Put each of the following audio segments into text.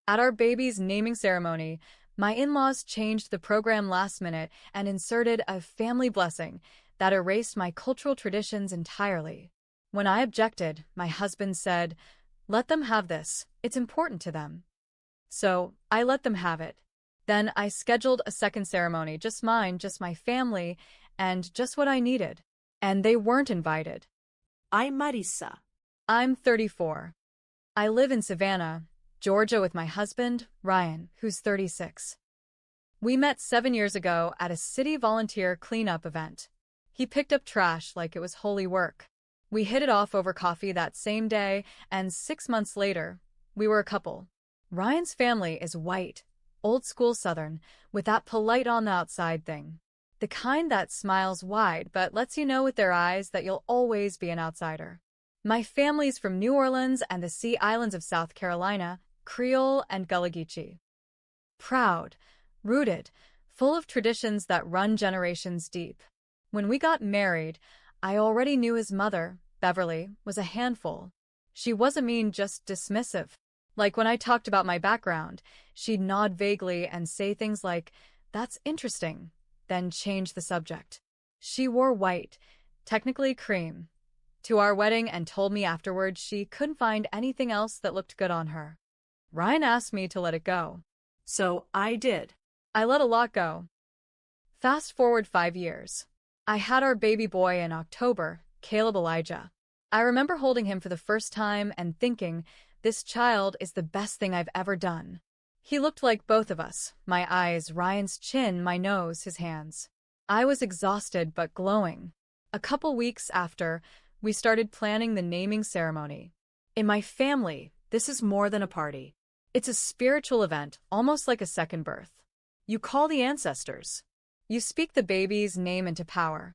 At our baby's naming ceremony, my in-laws changed the program last minute and inserted a family blessing that erased my cultural traditions entirely. When I objected, my husband said, "Let them have this, it's important to them." So, I let them have it. Then I scheduled a second ceremony, just mine, just my family, and just what I needed. And they weren't invited. I'm Marissa. I'm 34. I live in Savannah, Georgia with my husband, Ryan, who's 36. We met 7 years ago at a city volunteer cleanup event. He picked up trash like it was holy work. We hit it off over coffee that same day, and 6 months later, we were a couple. Ryan's family is white, old-school Southern, with that polite on the outside thing. The kind that smiles wide but lets you know with their eyes that you'll always be an outsider. My family's from New Orleans and the Sea Islands of South Carolina, Creole and Gullah Geechee. Proud, rooted, full of traditions that run generations deep. When we got married, I already knew his mother, Beverly, was a handful. She wasn't mean, just dismissive. Like when I talked about my background, she'd nod vaguely and say things like, "That's interesting," then change the subject. She wore white, technically cream, to our wedding and told me afterwards she couldn't find anything else that looked good on her. Ryan asked me to let it go. So I did. I let a lot go. Fast forward 5 years. I had our baby boy in October, Caleb Elijah. I remember holding him for the first time and thinking, this child is the best thing I've ever done. He looked like both of us, my eyes, Ryan's chin, my nose, his hands. I was exhausted but glowing. A couple weeks after, we started planning the naming ceremony. In my family, this is more than a party. It's a spiritual event, almost like a second birth. You call the ancestors. You speak the baby's name into power.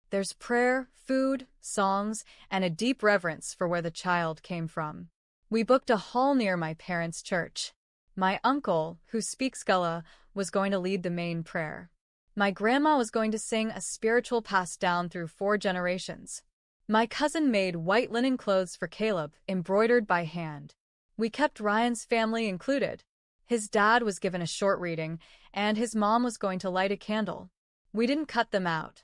There's prayer, food, songs, and a deep reverence for where the child came from. We booked a hall near my parents' church. My uncle, who speaks Gullah, was going to lead the main prayer. My grandma was going to sing a spiritual passed down through 4 generations. My cousin made white linen clothes for Caleb, embroidered by hand. We kept Ryan's family included. His dad was given a short reading, and his mom was going to light a candle. We didn't cut them out.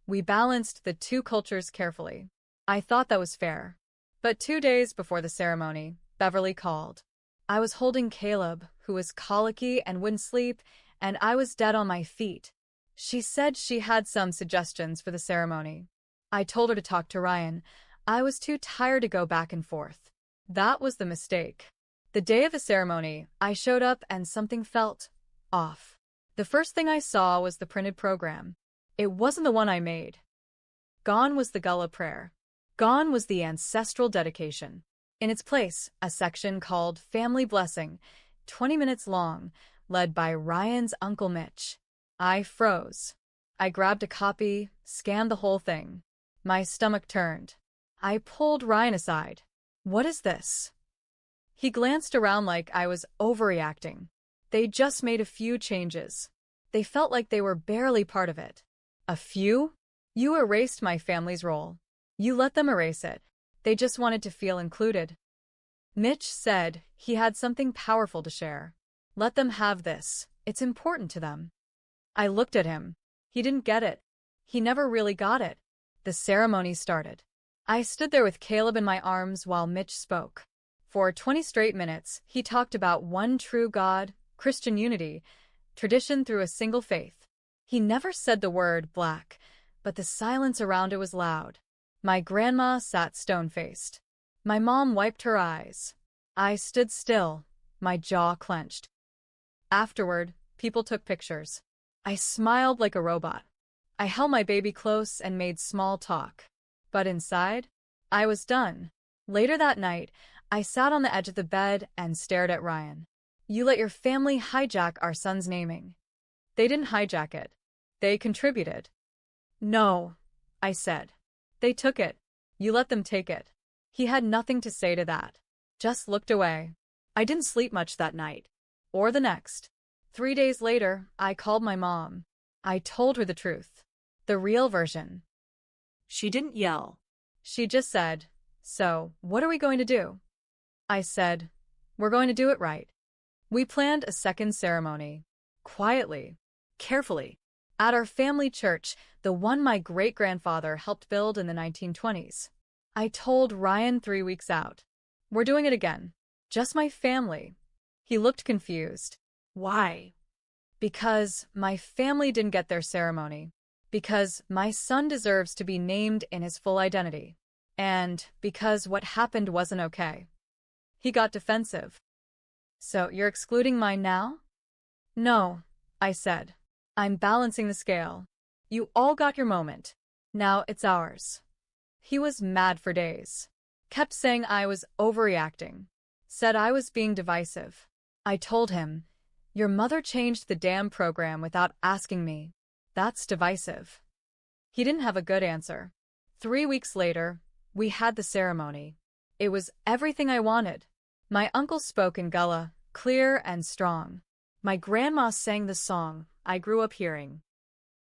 We balanced the 2 cultures carefully. I thought that was fair. But 2 days before the ceremony, Beverly called. I was holding Caleb, who was colicky and wouldn't sleep, and I was dead on my feet. She said she had some suggestions for the ceremony. I told her to talk to Ryan. I was too tired to go back and forth. That was the mistake. The day of the ceremony, I showed up and something felt off. The first thing I saw was the printed program. It wasn't the one I made. Gone was the Gullah prayer. Gone was the ancestral dedication. In its place, a section called Family Blessing, 20 minutes long, led by Ryan's Uncle Mitch. I froze. I grabbed a copy, scanned the whole thing. My stomach turned. I pulled Ryan aside. "What is this?" He glanced around like I was overreacting. They just made a few changes. They felt like they were barely part of it. A few? You erased my family's role. You let them erase it. They just wanted to feel included. Mitch said he had something powerful to share. Let them have this. It's important to them. I looked at him. He didn't get it. He never really got it. The ceremony started. I stood there with Caleb in my arms while Mitch spoke. For 20 straight minutes, he talked about one true God, Christian unity, tradition through a single faith. He never said the word black, but the silence around it was loud. My grandma sat stone-faced. My mom wiped her eyes. I stood still, my jaw clenched. Afterward, people took pictures. I smiled like a robot. I held my baby close and made small talk. But inside, I was done. Later that night, I sat on the edge of the bed and stared at Ryan. You let your family hijack our son's naming. They didn't hijack it. They contributed. No, I said. They took it. You let them take it. He had nothing to say to that. Just looked away. I didn't sleep much that night. Or the next. 3 days later, I called my mom. I told her the truth. The real version. She didn't yell. She just said, "So, what are we going to do?" I said, We're going to do it right. We planned a second ceremony. Quietly, carefully. At our family church, the one my great-grandfather helped build in the 1920s. I told Ryan 3 weeks out. We're doing it again. Just my family. He looked confused. Why? Because my family didn't get their ceremony. Because my son deserves to be named in his full identity. And because what happened wasn't okay. He got defensive. So you're excluding mine now? No, I said. I'm balancing the scale. You all got your moment. Now it's ours. He was mad for days. Kept saying I was overreacting. Said I was being divisive. I told him, your mother changed the damn program without asking me. That's divisive. He didn't have a good answer. 3 weeks later, we had the ceremony. It was everything I wanted. My uncle spoke in Gullah, clear and strong. My grandma sang the song I grew up hearing.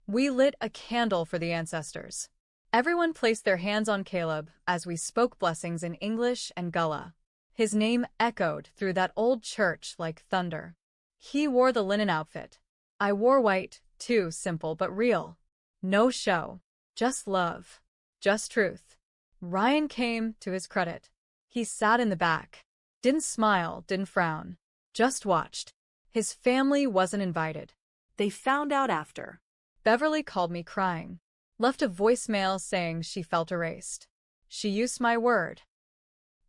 We lit a candle for the ancestors. Everyone placed their hands on Caleb as we spoke blessings in English and Gullah. His name echoed through that old church like thunder. He wore the linen outfit. I wore white, too, simple but real. No show. Just love. Just truth. Ryan came to his credit. He sat in the back. Didn't smile, didn't frown. Just watched. His family wasn't invited. They found out after. Beverly called me crying. Left a voicemail saying she felt erased. She used my word.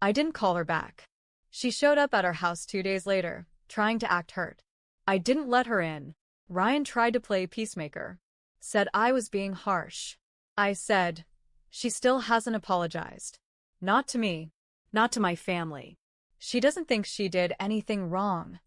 I didn't call her back. She showed up at our house 2 days later, trying to act hurt. I didn't let her in. Ryan tried to play peacemaker. Said I was being harsh. I said, she still hasn't apologized. Not to me. Not to my family. She doesn't think she did anything wrong.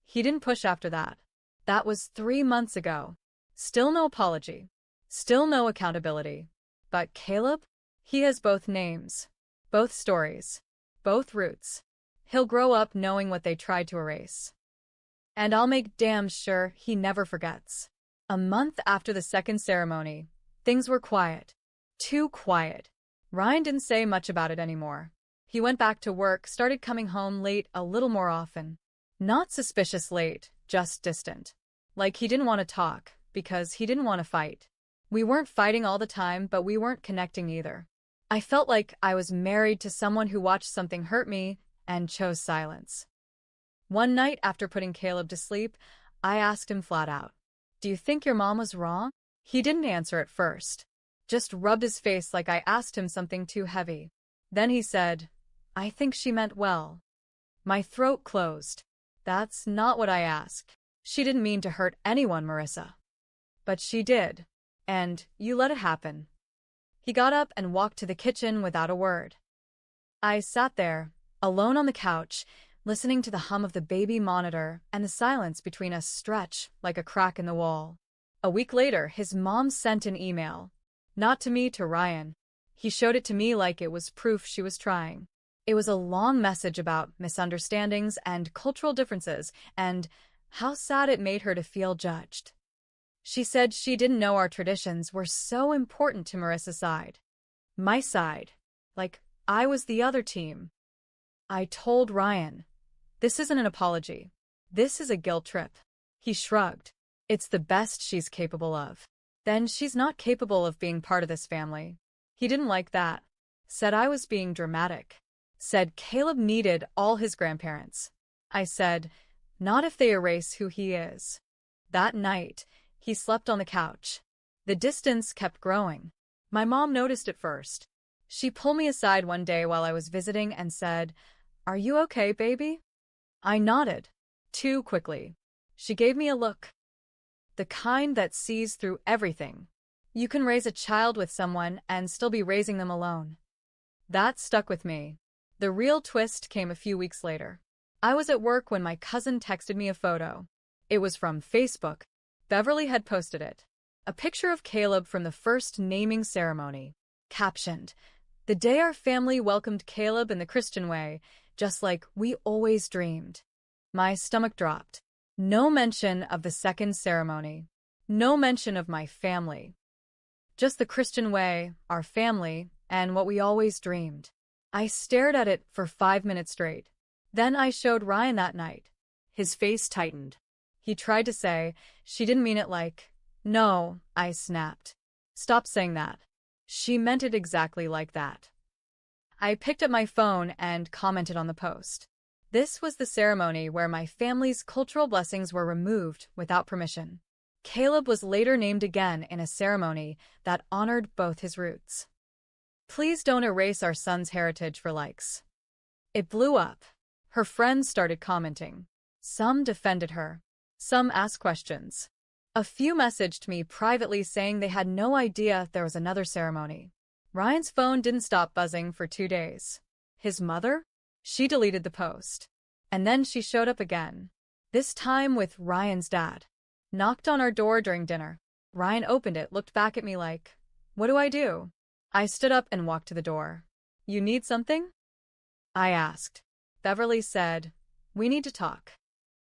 He didn't push after that. That was 3 months ago. Still no apology. Still no accountability. But Caleb? He has both names. Both stories. Both roots. He'll grow up knowing what they tried to erase. And I'll make damn sure he never forgets. A month after the second ceremony, things were quiet. Too quiet. Ryan didn't say much about it anymore. He went back to work, started coming home late a little more often. Not suspicious late, just distant. Like he didn't want to talk, because he didn't want to fight. We weren't fighting all the time, but we weren't connecting either. I felt like I was married to someone who watched something hurt me and chose silence. One night after putting Caleb to sleep, I asked him flat out, "Do you think your mom was wrong?" He didn't answer at first. Just rubbed his face like I asked him something too heavy. Then he said, "I think she meant well." My throat closed. That's not what I asked. She didn't mean to hurt anyone, Marissa. But she did. And you let it happen. He got up and walked to the kitchen without a word. I sat there, alone on the couch, listening to the hum of the baby monitor and the silence between us stretch like a crack in the wall. A week later, his mom sent an email. Not to me, to Ryan. He showed it to me like it was proof she was trying. It was a long message about misunderstandings and cultural differences and how sad it made her to feel judged. She said she didn't know our traditions were so important to Marissa's side. My side. Like I was the other team. I told Ryan, this isn't an apology. This is a guilt trip. He shrugged. It's the best she's capable of. Then she's not capable of being part of this family. He didn't like that. Said I was being dramatic. Said Caleb needed all his grandparents. I said, not if they erase who he is. That night, he slept on the couch. The distance kept growing. My mom noticed it first. She pulled me aside one day while I was visiting and said, "Are you okay, baby?" I nodded. Too quickly. She gave me a look. The kind that sees through everything. You can raise a child with someone and still be raising them alone. That stuck with me. The real twist came a few weeks later. I was at work when my cousin texted me a photo. It was from Facebook. Beverly had posted it. A picture of Caleb from the first naming ceremony. Captioned, "The day our family welcomed Caleb in the Christian way, just like we always dreamed." My stomach dropped. No mention of the second ceremony. No mention of my family. Just the Christian way, our family, and what we always dreamed. I stared at it for 5 minutes straight. Then I showed Ryan that night. His face tightened. He tried to say, she didn't mean it like, no, I snapped. Stop saying that. She meant it exactly like that. I picked up my phone and commented on the post. This was the ceremony where my family's cultural blessings were removed without permission. Caleb was later named again in a ceremony that honored both his roots. Please don't erase our son's heritage for likes. It blew up. Her friends started commenting. Some defended her. Some asked questions. A few messaged me privately saying they had no idea there was another ceremony. Ryan's phone didn't stop buzzing for 2 days. His mother? She deleted the post. And then she showed up again. This time with Ryan's dad. Knocked on our door during dinner. Ryan opened it, looked back at me like, what do I do? I stood up and walked to the door. You need something? I asked. Beverly said, we need to talk.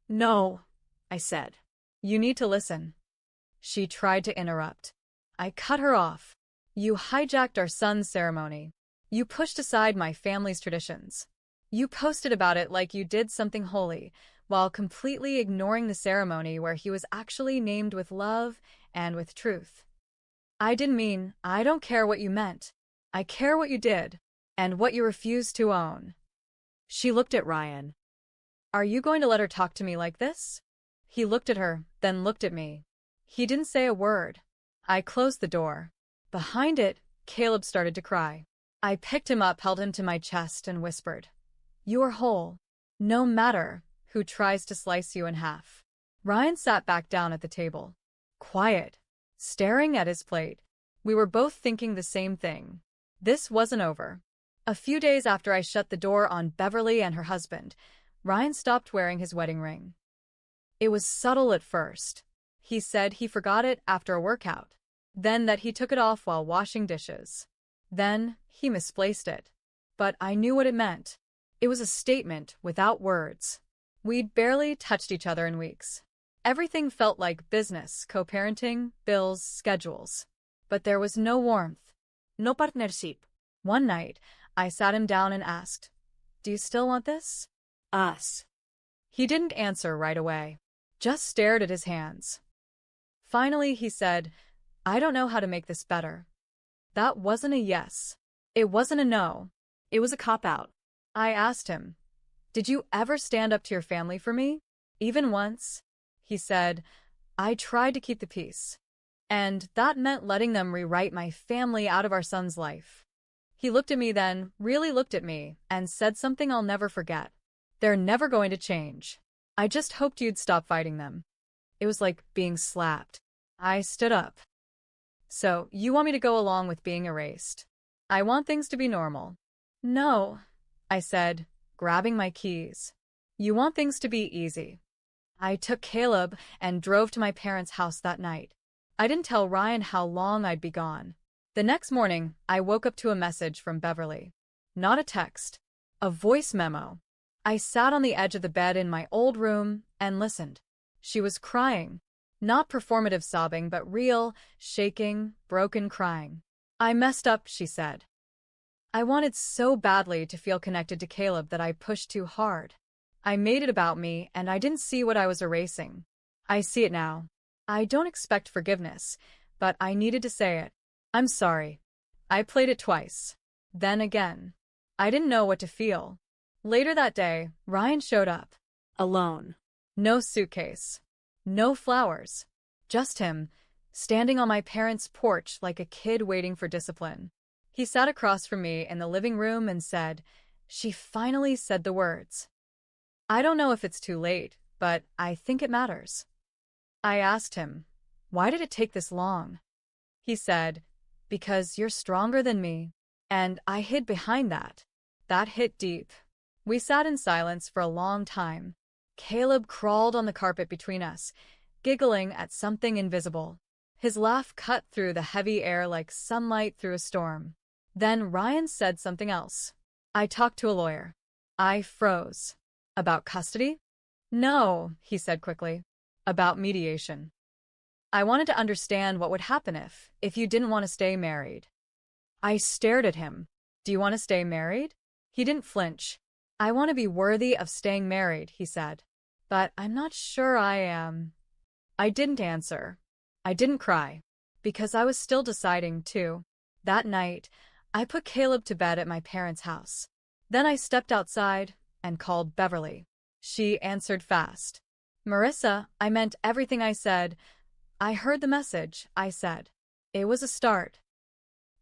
No, I said. You need to listen. She tried to interrupt. I cut her off. You hijacked our son's ceremony. You pushed aside my family's traditions. You posted about it like you did something holy, while completely ignoring the ceremony where he was actually named with love and with truth. I didn't mean, I don't care what you meant. I care what you did, and what you refused to own. She looked at Ryan. Are you going to let her talk to me like this? He looked at her, then looked at me. He didn't say a word. I closed the door. Behind it, Caleb started to cry. I picked him up, held him to my chest, and whispered, you are whole, no matter who tries to slice you in half. Ryan sat back down at the table, quiet, staring at his plate. We were both thinking the same thing. This wasn't over. A few days after I shut the door on Beverly and her husband, Ryan stopped wearing his wedding ring. It was subtle at first. He said he forgot it after a workout, then that he took it off while washing dishes. Then he misplaced it. But I knew what it meant. It was a statement without words. We'd barely touched each other in weeks. Everything felt like business, co-parenting, bills, schedules. But there was no warmth. No partnership. One night, I sat him down and asked, do you still want this? Us. He didn't answer right away, just stared at his hands. Finally, he said, I don't know how to make this better. That wasn't a yes. It wasn't a no. It was a cop-out. I asked him, did you ever stand up to your family for me? Even once? He said, I tried to keep the peace. And that meant letting them rewrite my family out of our son's life. He looked at me then, really looked at me, and said something I'll never forget. They're never going to change. I just hoped you'd stop fighting them. It was like being slapped. I stood up. So, you want me to go along with being erased? I want things to be normal. No, I said, grabbing my keys. You want things to be easy. I took Caleb and drove to my parents' house that night. I didn't tell Ryan how long I'd be gone. The next morning, I woke up to a message from Beverly. Not a text. A voice memo. I sat on the edge of the bed in my old room and listened. She was crying. Not performative sobbing, but real, shaking, broken crying. I messed up, she said. I wanted so badly to feel connected to Caleb that I pushed too hard. I made it about me, and I didn't see what I was erasing. I see it now. I don't expect forgiveness, but I needed to say it. I'm sorry. I played it twice. Then again. I didn't know what to feel. Later that day, Ryan showed up. Alone. No suitcase. No flowers. Just him, standing on my parents' porch like a kid waiting for discipline. He sat across from me in the living room and said, she finally said the words. I don't know if it's too late, but I think it matters. I asked him, why did it take this long? He said, because you're stronger than me. And I hid behind that. That hit deep. We sat in silence for a long time. Caleb crawled on the carpet between us, giggling at something invisible. His laugh cut through the heavy air like sunlight through a storm. Then Ryan said something else. I talked to a lawyer. I froze. About custody? No, he said quickly. About mediation. I wanted to understand what would happen if you didn't want to stay married. I stared at him. Do you want to stay married? He didn't flinch. I want to be worthy of staying married, he said. But I'm not sure I am. I didn't answer. I didn't cry. Because I was still deciding, too. That night, I put Caleb to bed at my parents' house. Then I stepped outside and called Beverly. She answered fast. Marissa, I meant everything I said. I heard the message, I said. It was a start.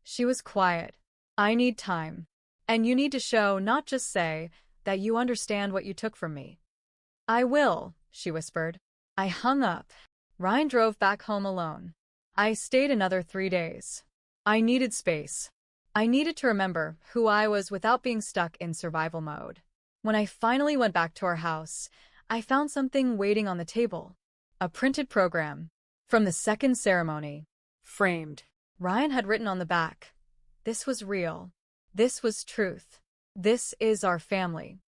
She was quiet. I need time. And you need to show, not just say, that you understand what you took from me. I will, she whispered. I hung up. Ryan drove back home alone. I stayed another 3 days. I needed space. I needed to remember who I was without being stuck in survival mode. When I finally went back to our house, I found something waiting on the table. A printed program. From the second ceremony. Framed. Ryan had written on the back, "This was real. This was truth. This is our family."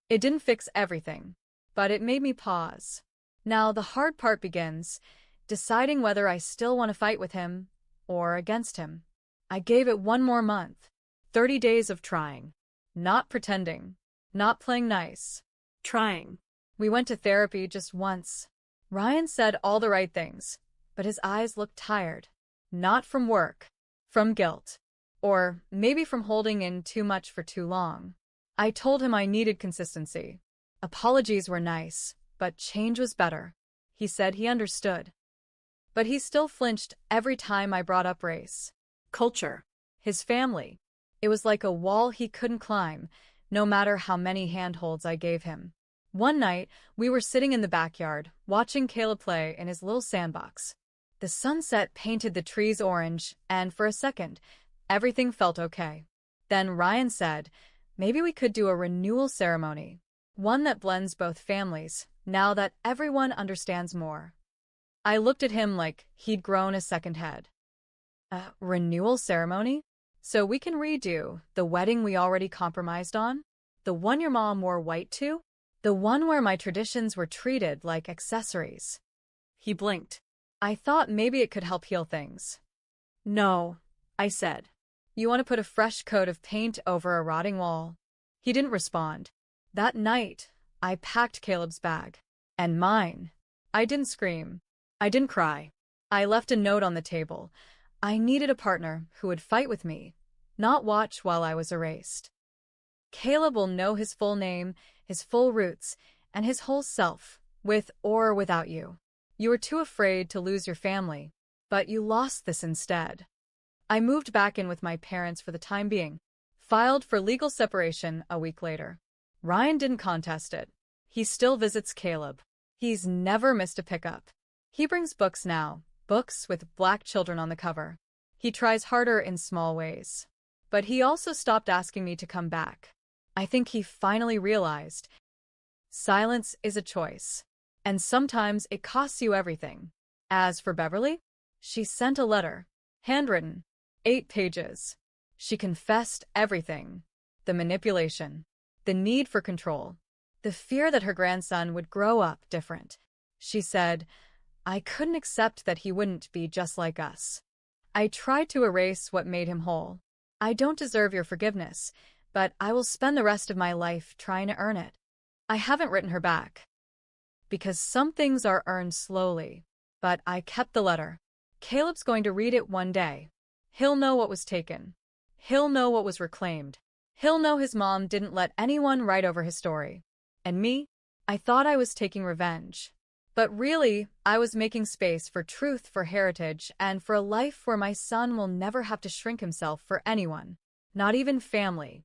It didn't fix everything, but it made me pause. Now the hard part begins, deciding whether I still want to fight with him or against him. I gave it 1 more month. 30 days of trying. Not pretending. Not playing nice. Trying. We went to therapy just once. Ryan said all the right things, but his eyes looked tired. Not from work. From guilt. Or maybe from holding in too much for too long. I told him I needed consistency. Apologies were nice, but change was better. He said he understood. But he still flinched every time I brought up race. Culture. His family. It was like a wall he couldn't climb, no matter how many handholds I gave him. One night, we were sitting in the backyard, watching Caleb play in his little sandbox. The sunset painted the trees orange, and for a second, everything felt okay. Then Ryan said, maybe we could do a renewal ceremony. One that blends both families, now that everyone understands more. I looked at him like he'd grown a second head. A renewal ceremony? So we can redo the wedding we already compromised on? The one your mom wore white to? The one where my traditions were treated like accessories? He blinked. I thought maybe it could help heal things. No, I said. You want to put a fresh coat of paint over a rotting wall? He didn't respond. That night, I packed Caleb's bag. And mine. I didn't scream. I didn't cry. I left a note on the table. I needed a partner who would fight with me, not watch while I was erased. Caleb will know his full name, his full roots, and his whole self, with or without you. You were too afraid to lose your family, but you lost this instead. I moved back in with my parents for the time being, filed for legal separation a week later. Ryan didn't contest it. He still visits Caleb. He's never missed a pickup. He brings books now, books with black children on the cover. He tries harder in small ways. But he also stopped asking me to come back. I think he finally realized silence is a choice. And sometimes it costs you everything. As for Beverly, she sent a letter. Handwritten. 8 pages. She confessed everything. The manipulation. The need for control. The fear that her grandson would grow up different. She said, I couldn't accept that he wouldn't be just like us. I tried to erase what made him whole. I don't deserve your forgiveness, but I will spend the rest of my life trying to earn it. I haven't written her back. Because some things are earned slowly. But I kept the letter. Caleb's going to read it one day. He'll know what was taken. He'll know what was reclaimed. He'll know his mom didn't let anyone write over his story. And me? I thought I was taking revenge. But really, I was making space for truth, for heritage, and for a life where my son will never have to shrink himself for anyone. Not even family.